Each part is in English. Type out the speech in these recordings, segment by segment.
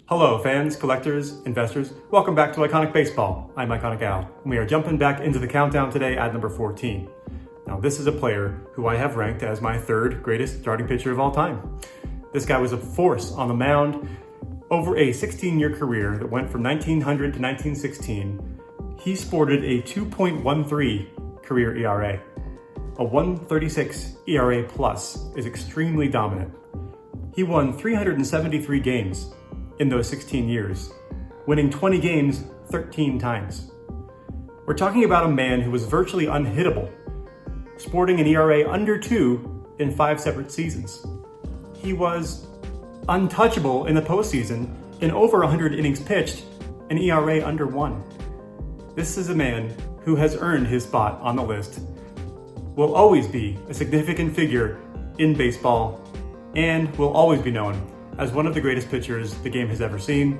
Hello fans, collectors, investors, welcome back to Iconic Baseball. I'm Iconic Al, and we are jumping back into the countdown today at number 14. Now this is a player who I have ranked as my third greatest starting pitcher of all time. This guy was a force on the mound. Over a 16-year career that went from 1900 to 1916, he sported a 2.13 career ERA. A 1.36 ERA plus is extremely dominant. He won 373 games in those 16 years, winning 20 games 13 times. We're talking about a man who was virtually unhittable, sporting an ERA under 2 in 5 separate seasons. He was untouchable in the postseason in over 100 innings pitched, an ERA under 1. This is a man who has earned his spot on the list, will always be a significant figure in baseball, and will always be known as one of the greatest pitchers the game has ever seen.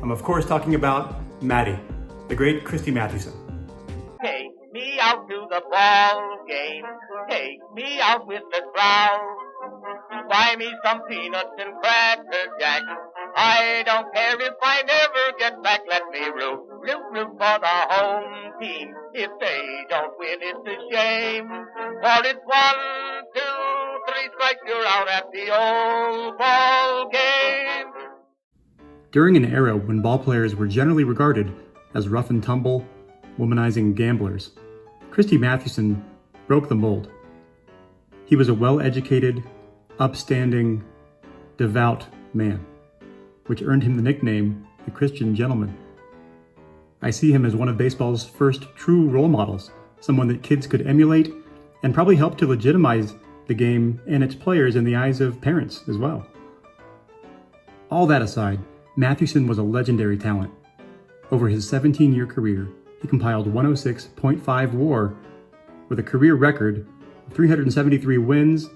I'm of course talking about Matty, the great Christy Mathewson. Take me out to the ball game. Take me out with the crowd. Buy me some peanuts and cracker jack. I don't care if I never get back. Let me root for the home team. If they don't win, it's a shame. For it's 1, 2, 3 strikes, you're out at the old ball game. During an era when ball players were generally regarded as rough and tumble, womanizing gamblers, Christy Mathewson broke the mold. He was a well-educated, upstanding, devout man, which earned him the nickname the Christian Gentleman. I see him as one of baseball's first true role models, someone that kids could emulate and probably help to legitimize the game and its players in the eyes of parents as well. All that aside, Mathewson was a legendary talent. Over his 17-year career, he compiled 106.5 WAR with a career record of 373 wins,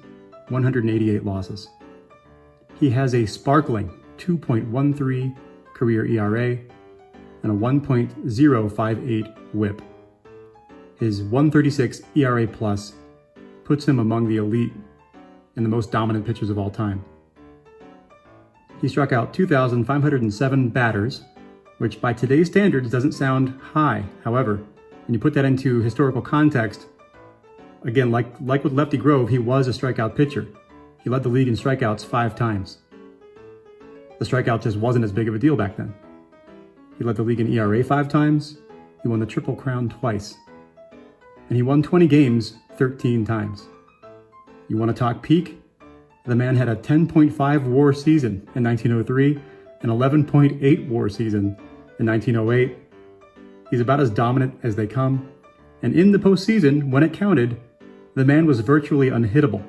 188 losses. He has a sparkling 2.13 career ERA and a 1.058 WHIP. His 1.36 ERA plus puts him among the elite and the most dominant pitchers of all time. He struck out 2,507 batters, which by today's standards doesn't sound high. However, when you put that into historical context, again, like with Lefty Grove, he was a strikeout pitcher. He led the league in strikeouts 5 times. The strikeout just wasn't as big of a deal back then. He led the league in ERA 5 times. He won the Triple Crown twice. And he won 20 games 13 times. You want to talk peak? The man had a 10.5 WAR season in 1903, an 11.8 WAR season in 1908. He's about as dominant as they come. And in the postseason, when it counted, the man was virtually unhittable.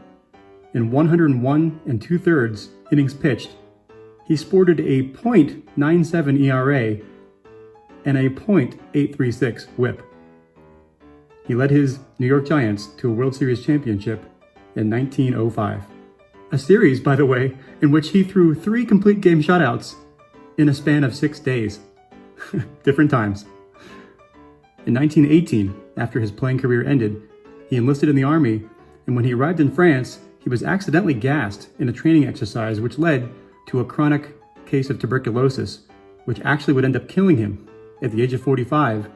In 101 2/3 innings pitched, he sported a .97 ERA and a .836 WHIP. He led his New York Giants to a World Series championship in 1905. A series, by the way, in which he threw 3 complete game shutouts in a span of 6 days. Different times. In 1918, after his playing career ended, he enlisted in the army, and when he arrived in France, he was accidentally gassed in a training exercise which led to a chronic case of tuberculosis, which actually would end up killing him at the age of 45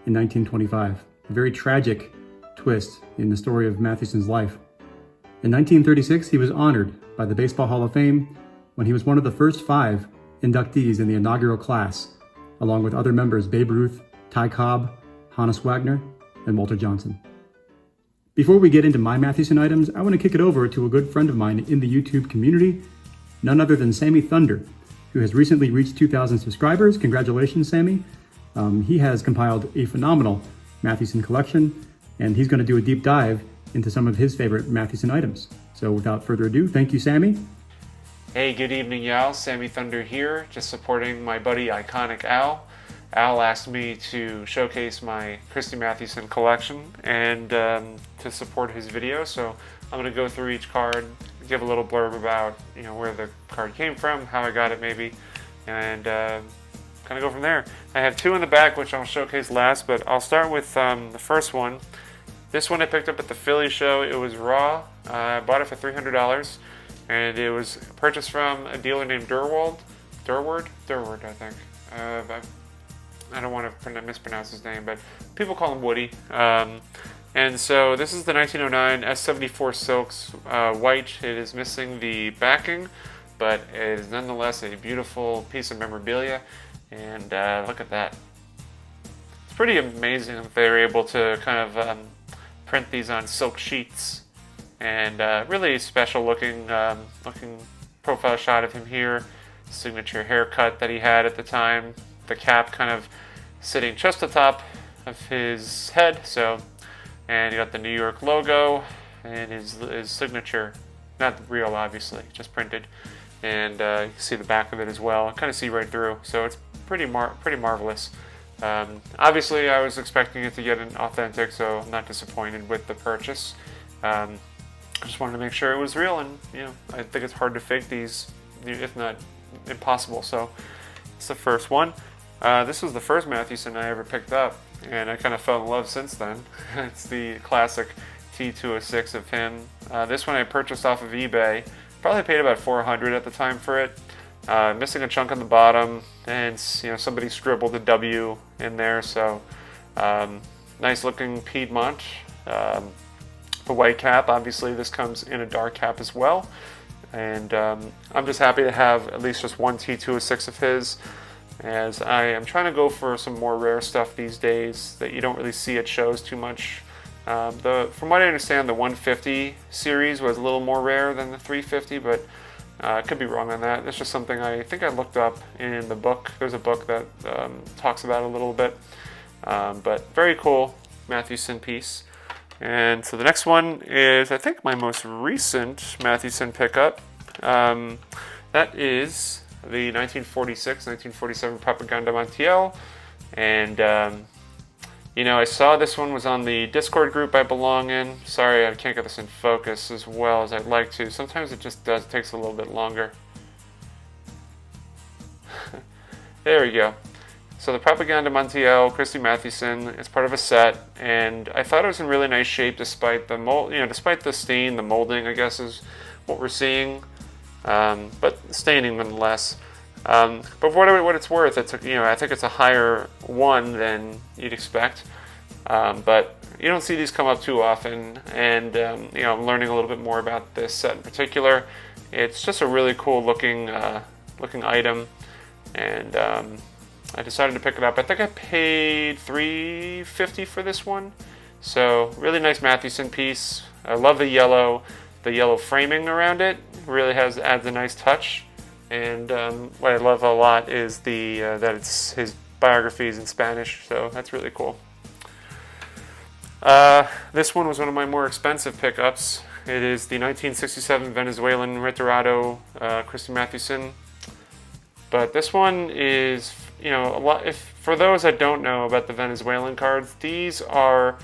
in 1925. A very tragic twist in the story of Mathewson's life. In 1936, he was honored by the Baseball Hall of Fame when he was one of the first 5 inductees in the inaugural class, along with other members Babe Ruth, Ty Cobb, Honus Wagner, and Walter Johnson. Before we get into my Mathewson items, I want to kick it over to a good friend of mine in the YouTube community, none other than Sammy Thunder, who has recently reached 2,000 subscribers. Congratulations, Sammy. He has compiled a phenomenal Mathewson collection, and he's going to do a deep dive into some of his favorite Mathewson items. So without further ado, thank you, Sammy. Hey, good evening, y'all. Sammy Thunder here, just supporting my buddy Iconic Al. Al asked me to showcase my Christy Mathewson collection and to support his video, so I'm going to go through each card, give a little blurb about where the card came from, how I got it maybe, and kind of go from there. I have 2 in the back, which I'll showcase last, but I'll start with the first one. This one I picked up at the Philly show. It was raw. I bought it for $300, and it was purchased from a dealer named Durwald. Durward, I think. I don't want to mispronounce his name, but people call him Woody. And so this is the 1909 S74 Silks white. It is missing the backing, but it is nonetheless a beautiful piece of memorabilia. And look at that. It's pretty amazing that they were able to kind of print these on silk sheets. And really special looking profile shot of him here. Signature haircut that he had at the time. The cap kind of sitting just atop of his head. And you got the New York logo and his signature. Not real, obviously, just printed. And you can see the back of it as well. Kind of see right through. So it's pretty marvelous. Obviously, I was expecting it to get an authentic, so I'm not disappointed with the purchase. I just wanted to make sure it was real, and I think it's hard to fake these, if not impossible. So it's the first one. This was the first Mathewson I ever picked up, and I kind of fell in love since then. It's the classic T206 of him. This one I purchased off of eBay. Probably paid about $400 at the time for it. Missing a chunk on the bottom, and somebody scribbled a W in there. So nice looking Piedmont. The white cap. Obviously, this comes in a dark cap as well. And I'm just happy to have at least just one T206 of his, as I am trying to go for some more rare stuff these days that you don't really see at shows too much. From what I understand, the 150 series was a little more rare than the 350, but I could be wrong on that. It's just something I think I looked up in the book. There's a book that talks about it a little bit. But very cool Mathewson piece. And so the next one is, I think, my most recent Mathewson pickup. That is the 1946-1947 Propaganda Montiel. And, I saw this one was on the Discord group I belong in. Sorry, I can't get this in focus as well as I'd like to. Sometimes it just does. It takes a little bit longer. There we go. So the Propaganda Montiel, Christy Mathewson, it's part of a set, and I thought it was in really nice shape despite the mold, despite the stain, the molding, I guess is what we're seeing, but staining nonetheless. But for what it's worth, it's I think it's a higher one than you'd expect, but you don't see these come up too often, and I'm learning a little bit more about this set in particular. It's just a really cool looking item, and I decided to pick it up. I think I paid $350 for this one. So really nice Mathewson piece. I love the yellow framing around it. Really adds a nice touch. And what I love a lot is that it's his biographies in Spanish. So that's really cool. This one was one of my more expensive pickups. It is the 1967 Venezuelan Retirado Christy Mathewson. But this one is, for those that don't know about the Venezuelan cards, these are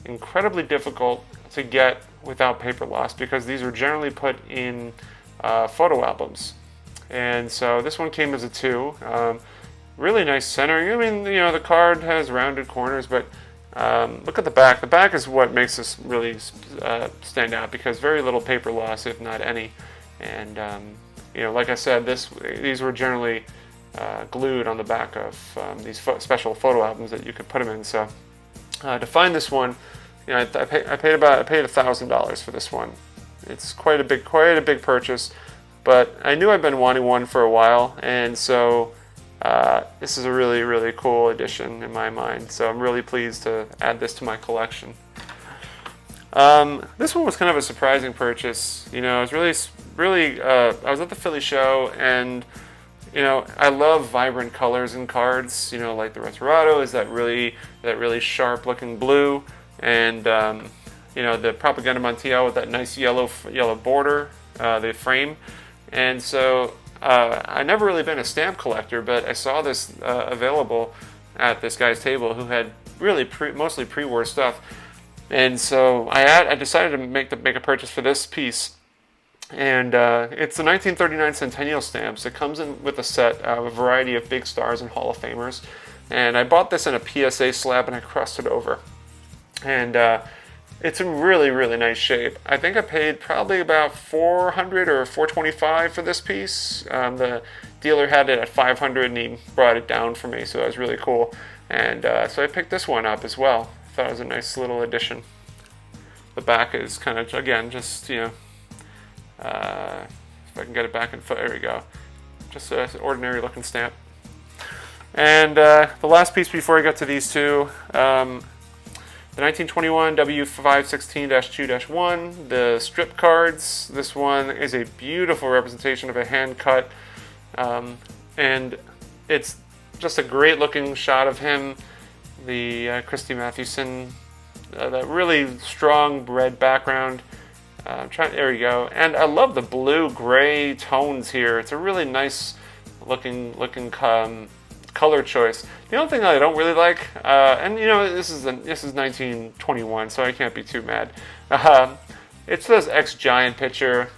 incredibly difficult to get without paper loss because these are generally put in photo albums. And so this one came as a 2. Really nice centering. I mean, the card has rounded corners, but look at the back. The back is what makes this really stand out because very little paper loss, if not any. And like I said, these were generally glued on the back of these special photo albums that you could put them in. So to find this one, I paid $1,000 for this one. It's quite a big purchase, but I knew I'd been wanting one for a while, and so this is a really, really cool addition in my mind. So I'm really pleased to add this to my collection. This one was kind of a surprising purchase. It was really I was at the Philly show, and I love vibrant colors in cards. Like the Retirado is that really sharp looking blue, and the Propaganda Montiel with that nice yellow border, the frame. And so I never really been a stamp collector, but I saw this available at this guy's table who had really mostly pre-war stuff. And so I decided to make a purchase for this piece, and it's the 1939 Centennial stamps. It comes in with a set of a variety of big stars and Hall of Famers, and I bought this in a PSA slab and I crossed it over, and it's in really, really nice shape. I think I paid probably about $400 or $425 for this piece. dealer had it at 500 and he brought it down for me, so that was really cool. And so I picked this one up as well. I thought it was a nice little addition. The back is kind of, again, just, if I can get it back in foot, there we go. Just an ordinary looking stamp. And the last piece before I get to these two, the 1921 W516-2-1, the strip cards. This one is a beautiful representation of a hand cut, and it's just a great looking shot of him, the Christy Mathewson, that really strong red background. There we go. And I love the blue-gray tones here. It's a really nice looking color choice. The only thing that I don't really like, and this is 1921, so I can't be too mad. It's this ex-Giant pitcher,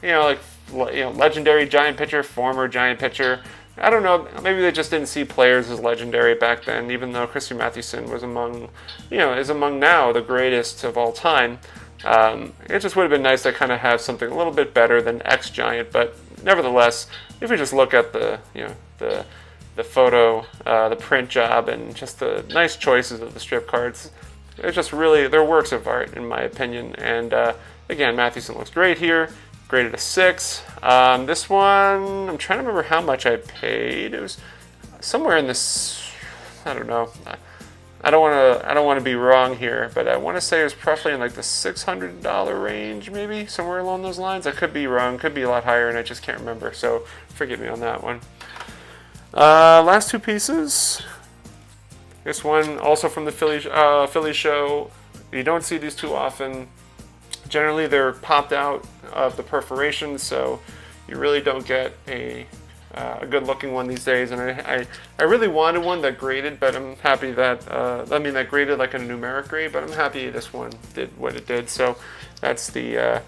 legendary Giant pitcher, former Giant pitcher. I don't know, maybe they just didn't see players as legendary back then, even though Christy Mathewson was is among now the greatest of all time. It just would have been nice to kind of have something a little bit better than ex-Giant, but nevertheless, if we just look at the photo, the print job, and just the nice choices of the strip cards, it's just really, they're works of art in my opinion. And again, Mathewson looks great here, graded a 6. This one, I'm trying to remember how much I paid. It was somewhere in this, I don't know. I don't want to be wrong here, but I want to say it was probably in like the $600 range, maybe somewhere along those lines. I could be wrong, could be a lot higher, and I just can't remember. So forgive me on that one. Last two pieces. This one also from the Philly show. You don't see these too often. Generally, they're popped out of the perforation, so you really don't get a good-looking one these days. And I really wanted one that graded, but I'm happy that that graded like a numeric grade. But I'm happy this one did what it did. So that's the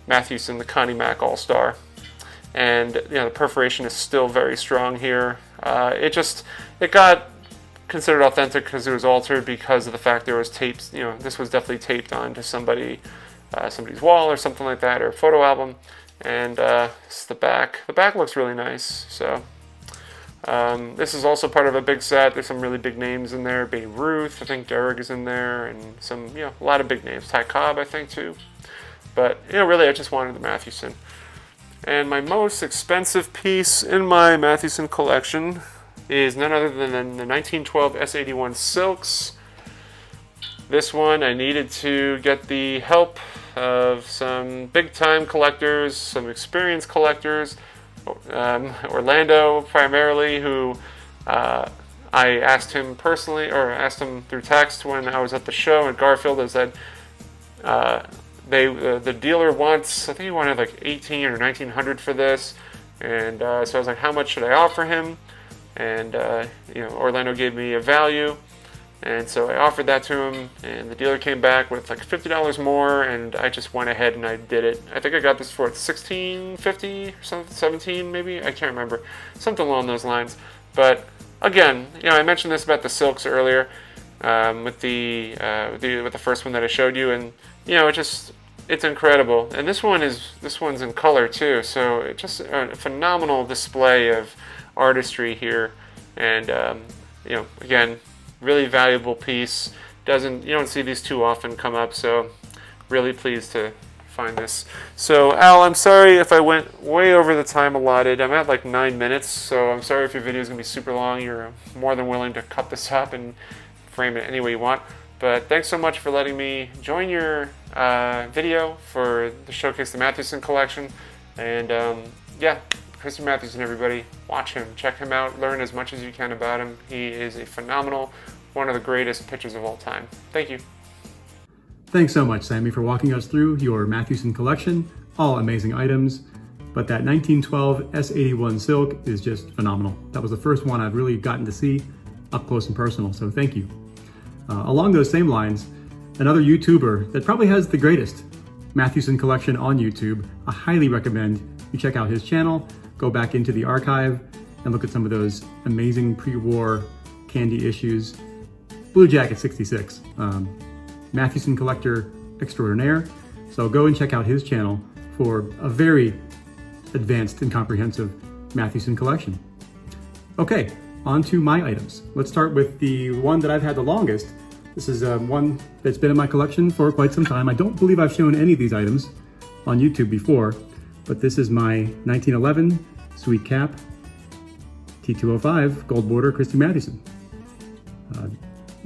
Mathewson, the Connie Mack All-Star. And the perforation is still very strong here. It got considered authentic because it was altered because of the fact there was tapes. This was definitely taped onto somebody's wall or something like that, or a photo album. And this is the back. The back looks really nice. So this is also part of a big set. There's some really big names in there. Babe Ruth, I think Derrick is in there, and some a lot of big names. Ty Cobb, I think too. But really, I just wanted the Mathewson. And my most expensive piece in my Mathewson collection is none other than the 1912 S81 Silks. This one I needed to get the help of some big-time collectors, some experienced collectors, Orlando primarily, who I asked him personally, or asked him through text when I was at the show in Garfield. I said, the dealer wants, I think he wanted like $1,800 or $1,900 for this, and so I was like, how much should I offer him? And Orlando gave me a value, and so I offered that to him, and the dealer came back with like $50 more, and I just went ahead and I did it. I think I got this for $1,650 or something, $17 maybe, I can't remember, something along those lines. But again, I mentioned this about the silks earlier, with the first one that I showed you, and it's incredible. And this one's in color too, so it's just a phenomenal display of artistry here. And again, really valuable piece. You don't see these too often come up, so really pleased to find this. So Al, I'm sorry if I went way over the time allotted. I'm at like 9 minutes, so I'm sorry if your video is gonna be super long. You're more than willing to cut this up and frame it any way you want. But thanks so much for letting me join your video for the Showcase the Mathewson collection. And Christy Mathewson, everybody, watch him, check him out, learn as much as you can about him. He is a phenomenal, one of the greatest pitchers of all time. Thank you. Thanks so much, Sammy, for walking us through your Mathewson collection. All amazing items, but that 1912 S81 Silk is just phenomenal. That was the first one I've really gotten to see up close and personal, so thank you. Along those same lines, another YouTuber that probably has the greatest Mathewson collection on YouTube, I highly recommend you check out his channel, go back into the archive, and look at some of those amazing pre-war candy issues. Blue Jacket 66, Mathewson collector extraordinaire. So go and check out his channel for a very advanced and comprehensive Mathewson collection. Okay, on to my items. Let's start with the one that I've had the longest. This is one that's been in my collection for quite some time. I don't believe I've shown any of these items on YouTube before, but this is my 1911 Sweet Cap T205 Gold Border Christy Mathewson.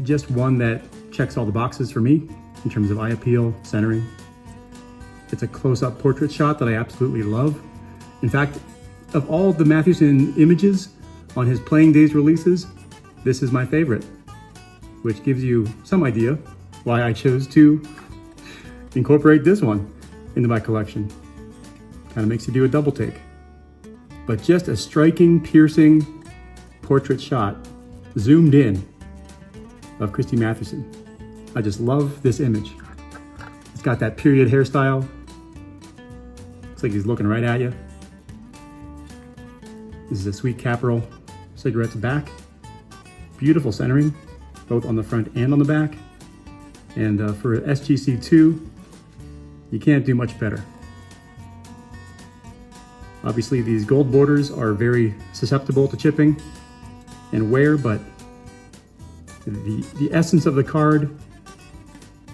Just one that checks all the boxes for me in terms of eye appeal, centering. It's a close-up portrait shot that I absolutely love. In fact, of all the Mathewson images on his Playing Days releases, this is my favorite, which gives you some idea why I chose to incorporate this one into my collection. Kind of makes you do a double take. But just a striking, piercing portrait shot, zoomed in, of Christy Mathewson. I just love this image. It's got that period hairstyle. Looks like he's looking right at you. This is a Sweet Caporal cigarette's back. Beautiful centering, both on the front and on the back. And for SGC2, you can't do much better. Obviously, these gold borders are very susceptible to chipping and wear, but the essence of the card,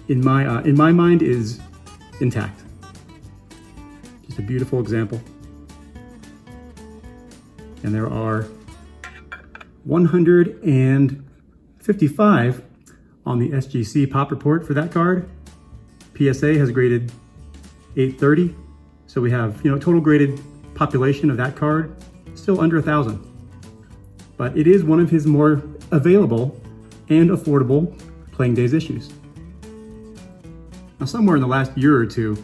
in my mind, is intact. Just a beautiful example. And there are 155 on the SGC pop report for that card. PSA has graded 830, so we have total graded population of that card still under 1,000. But it is one of his more available and affordable Playing Days issues. Now, somewhere in the last year or two,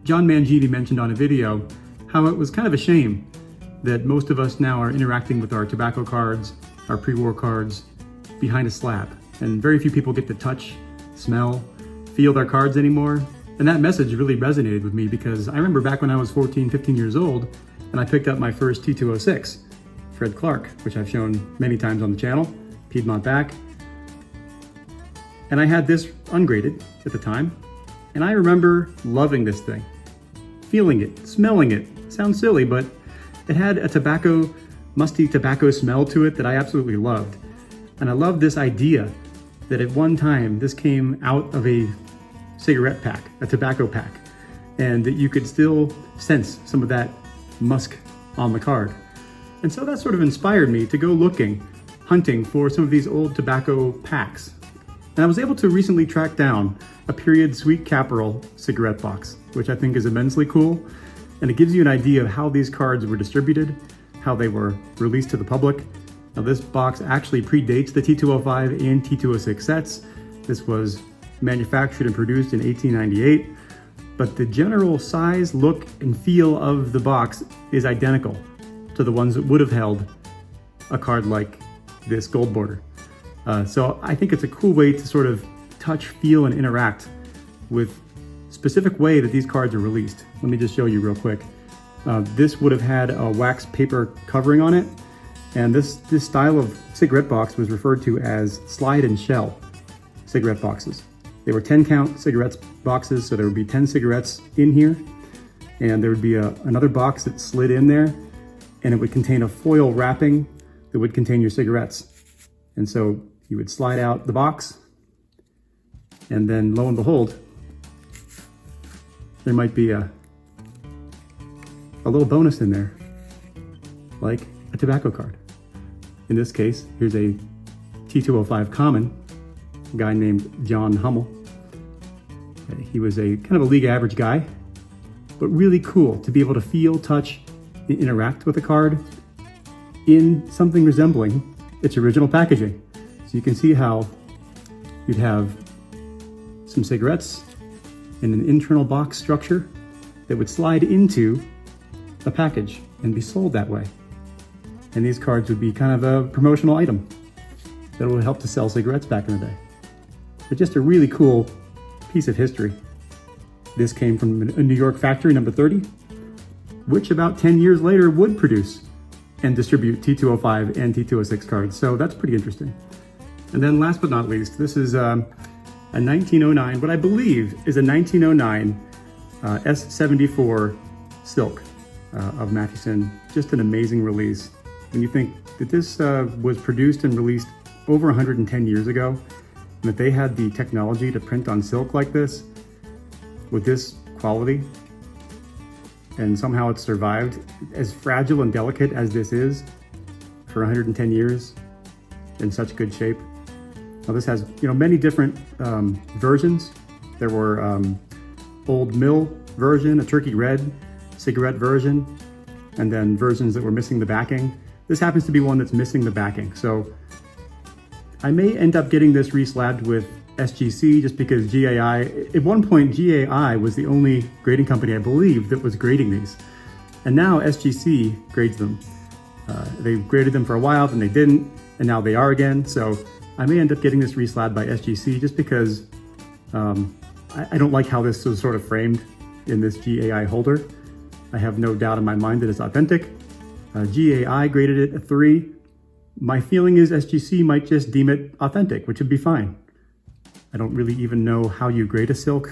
John Mangini mentioned on a video how it was kind of a shame that most of us now are interacting with our tobacco cards, our pre-war cards, behind a slab. And very few people get to touch, smell, feel their cards anymore. And that message really resonated with me because I remember back when I was 14, 15 years old, and I picked up my first T206, Fred Clark, which I've shown many times on the channel, Piedmont back. And I had this ungraded at the time, and I remember loving this thing, feeling it, smelling it. Sounds silly, but it had a musty tobacco smell to it that I absolutely loved. And I loved this idea that at one time this came out of a cigarette pack, a tobacco pack, and that you could still sense some of that musk on the card. And so that sort of inspired me to go hunting for some of these old tobacco packs. And I was able to recently track down a period Sweet Caporal cigarette box, which I think is immensely cool. And it gives you an idea of how these cards were distributed, how they were released to the public. Now, this box actually predates the T205 and T206 sets. This was manufactured and produced in 1898, but the general size, look, and feel of the box is identical to the ones that would have held a card like this gold border. So I think it's a cool way to sort of touch, feel, and interact with specific way that these cards are released. Let me just show you real quick. This would have had a wax paper covering on it, and this style of cigarette box was referred to as slide and shell cigarette boxes. They were 10 count cigarettes boxes, so there would be 10 cigarettes in here, and there would be another box that slid in there, and it would contain a foil wrapping that would contain your cigarettes. And so you would slide out the box, and then lo and behold, there might be a little bonus in there, like a tobacco card. In this case, here's a T205 common, a guy named John Hummel. He was a kind of a league average guy, but really cool to be able to feel, touch, and interact with a card in something resembling its original packaging. So you can see how you'd have some cigarettes in an internal box structure that would slide into a package and be sold that way. And these cards would be kind of a promotional item that would help to sell cigarettes back in the day. But just a really cool piece of history. This came from a New York factory, number 30, which about 10 years later would produce and distribute T205 and T206 cards. So that's pretty interesting. And then last but not least, this is a 1909, what I believe is a 1909 S74 silk. of Mathewson. Just an amazing release. When you think that this was produced and released over 110 years ago, and that they had the technology to print on silk like this, with this quality, and somehow it survived, as fragile and delicate as this is, for 110 years, in such good shape. Now this has, many different versions. There were old mill version, a turkey red, cigarette version, and then versions that were missing the backing. This happens to be one that's missing the backing. So I may end up getting this reslabbed with SGC just because GAI, at one point GAI was the only grading company, I believe, that was grading these. And now SGC grades them. They graded them for a while, then they didn't, and now they are again. So I may end up getting this reslabbed by SGC just because I don't like how this was sort of framed in this GAI holder. I have no doubt in my mind that it's authentic. GAI graded it a 3. My feeling is SGC might just deem it authentic, which would be fine. I don't really even know how you grade a silk.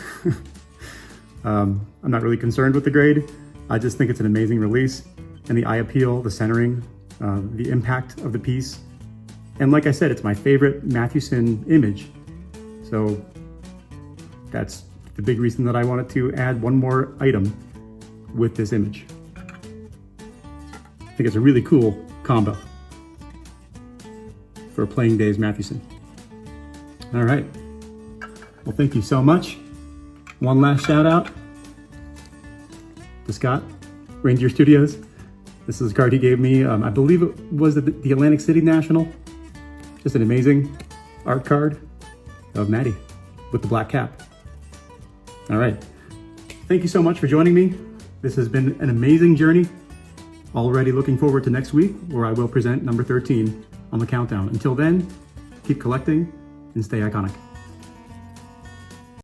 I'm not really concerned with the grade. I just think it's an amazing release, and the eye appeal, the centering, the impact of the piece. And like I said, it's my favorite Mathewson image. So that's the big reason that I wanted to add one more item with this image. I think it's a really cool combo for a Playing Days Mathewson. All right. Well, thank you so much. One last shout out to Scott, Reindeer Studios. This is a card he gave me. I believe it was the Atlantic City National. Just an amazing art card of Matty with the black cap. All right. Thank you so much for joining me. This has been an amazing journey. Already looking forward to next week, where I will present number 13 on the countdown. Until then, keep collecting and stay iconic.